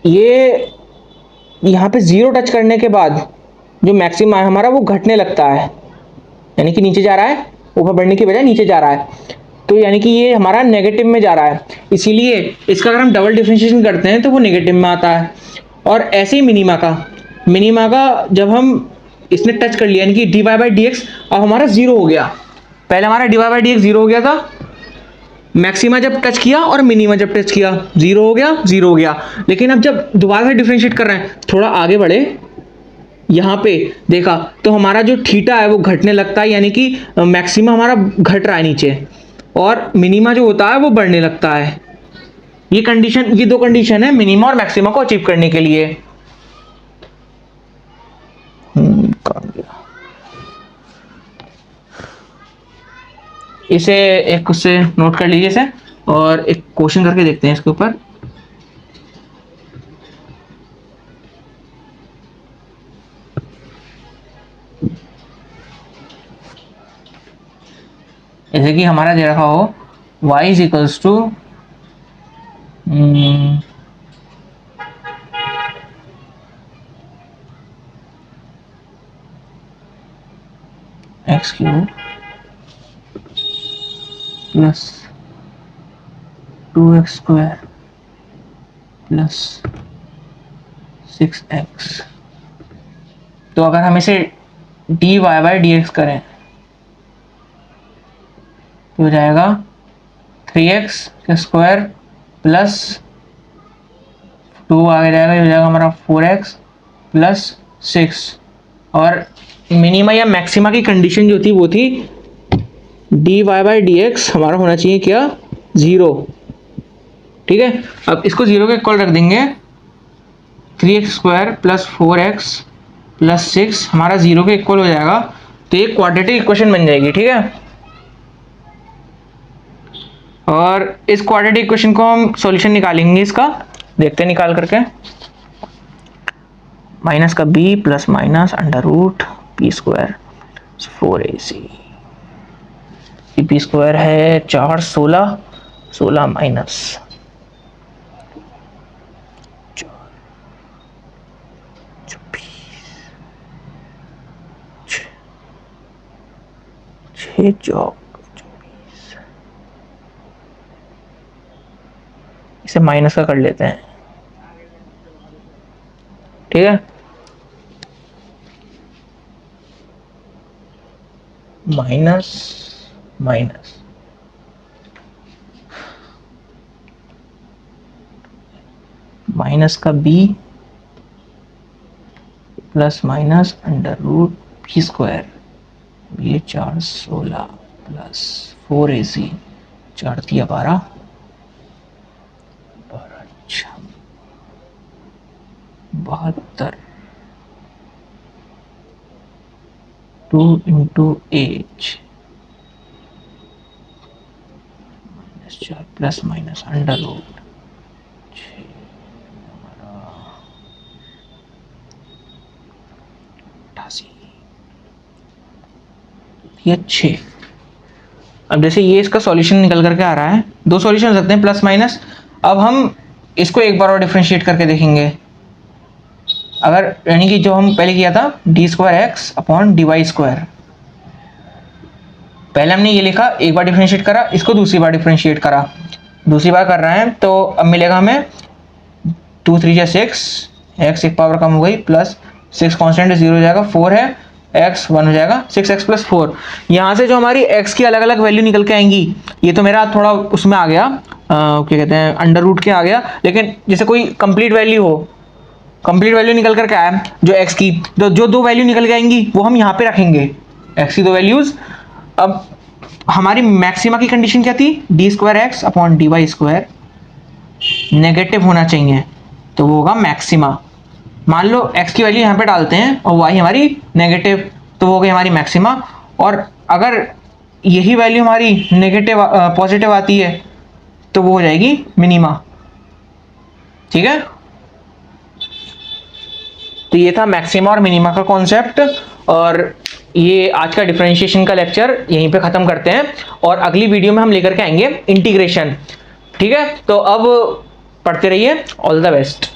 ये यहाँ पे जीरो टच करने के बाद जो मैक्सिमा है हमारा वो घटने लगता है, यानी कि नीचे जा रहा है, ऊपर बढ़ने की बजाय नीचे जा रहा है, तो यानी कि ये हमारा नेगेटिव में जा रहा है। इसीलिए इसका अगर हम डबल डिफरेंशिएशन करते हैं तो वो नेगेटिव में आता है। और ऐसे ही मिनिमा का जब हम इसने टच कर लिया, यानी कि D Y by D X अब हमारा जीरो हो गया। पहले हमारा D Y by D X zero हो गया था, मैक्सिमा जब टच किया और मिनिमा जब टच किया जीरो हो गया, जीरो हो गया। लेकिन अब जब दोबारा से डिफरेंशिएट कर रहे हैं, थोड़ा आगे बढ़े, यहाँ पे देखा तो हमारा जो थीटा है वो घटने लगता है, यानी कि मैक्सिमा हमारा घट रहा है नीचे और मिनिमा जो होता है वो बढ़ने लगता है। ये कंडीशन, ये दो कंडीशन है मिनिमा और मैक्सिमा को अचीव करने के लिए। इसे एक उससे नोट कर लीजिए इसे, और एक क्वेश्चन करके देखते हैं इसके ऊपर। जैसे कि हमारा दे रखा हो y is equals to X cube plus 2x square plus 6x। तो अगर हम इसे D Y by D X करें हो जाएगा 3x² प्लस 2 आगे जाएगा, ये हो जाएगा हमारा 4x प्लस 6। और मिनिमा या मैक्सिमा की कंडीशन जो थी वो थी dy/dx हमारा होना चाहिए क्या, 0। ठीक है, अब इसको 0 के इक्वल रख देंगे, 3x² प्लस 4x प्लस 6 हमारा 0 के इक्वल हो जाएगा, तो ये क्वाड्रेटिक इक्वेशन बन जाएगी। ठीक है, और इस क्वाड्रेटिक इक्वेशन को हम सॉल्यूशन निकालेंगे इसका, देखते हैं निकाल करके। माइनस का b plus minus under root p² 4ac, p² है 4, 16, 16 माइनस 6 चौक 24, इसे माइनस का कर लेते हैं। ठीक है, माइनस माइनस माइनस का b plus minus under root p², ये 4, 16 प्लस 4ac, 4 दिया 12, 72, 2 into h -4 plus minus under root 88, ये 6। अब जैसे ये इसका सॉल्यूशन निकल करके आ रहा है, दो सॉल्यूशन हो सकते हैं प्लस माइनस। अब हम इसको एक बार और डिफरेंशिएट करके देखेंगे। अगर यानी कि जो हम पहले किया था d²x/dy², पहले हमने ये लिखा, एक बार डिफरेंशिएट करा, इसको दूसरी बार डिफरेंशिएट करा, दूसरी बार कर रहे हैं तो अब मिलेगा हमें 2 3 जा 6, x एक पावर कम हो गई, प्लस 6 कांस्टेंट है 0 हो जाएगा, 4 है x 1 हो जाएगा, 6x प्लस 4। यहाँ से जो हमारी x की अलग अलग वैल्यू निकल के आएंगी, ये तो मेरा थोड़ा उसमें आ गया, क्या कहते हैं, अंडर रूट के आ गया। लेकिन जैसे कोई कंप्लीट वैल्यू हो, कंप्लीट वैल्यू निकल करके आया जो x की, तो जो दो वैल्यू निकल के आएंगी वो हम यहाँ पे रखेंगे, x की दो वैल्यूज। अब हमारी मैक्सिमा की कंडीशन क्या थी, d²x/dy² नेगेटिव होना चाहिए, तो वो होगा मैक्सिमा। मान लो x की वैल्यू यहाँ पे डालते हैं और y हमारी नेगेटिव, तो वो हो गई हमारी मैक्सिमा। और अगर यही वैल्यू हमारी नेगेटिव पॉजिटिव आती है तो वो हो जाएगी मिनिमा। ठीक है, तो ये था मैक्सिमा और मिनिमा का कॉन्सेप्ट, और ये आज का डिफरेंशिएशन का लेक्चर यहीं पे ख़त्म करते हैं, और अगली वीडियो में हम लेकर के आएंगे इंटीग्रेशन। ठीक है, तो अब पढ़ते रहिए, ऑल द बेस्ट।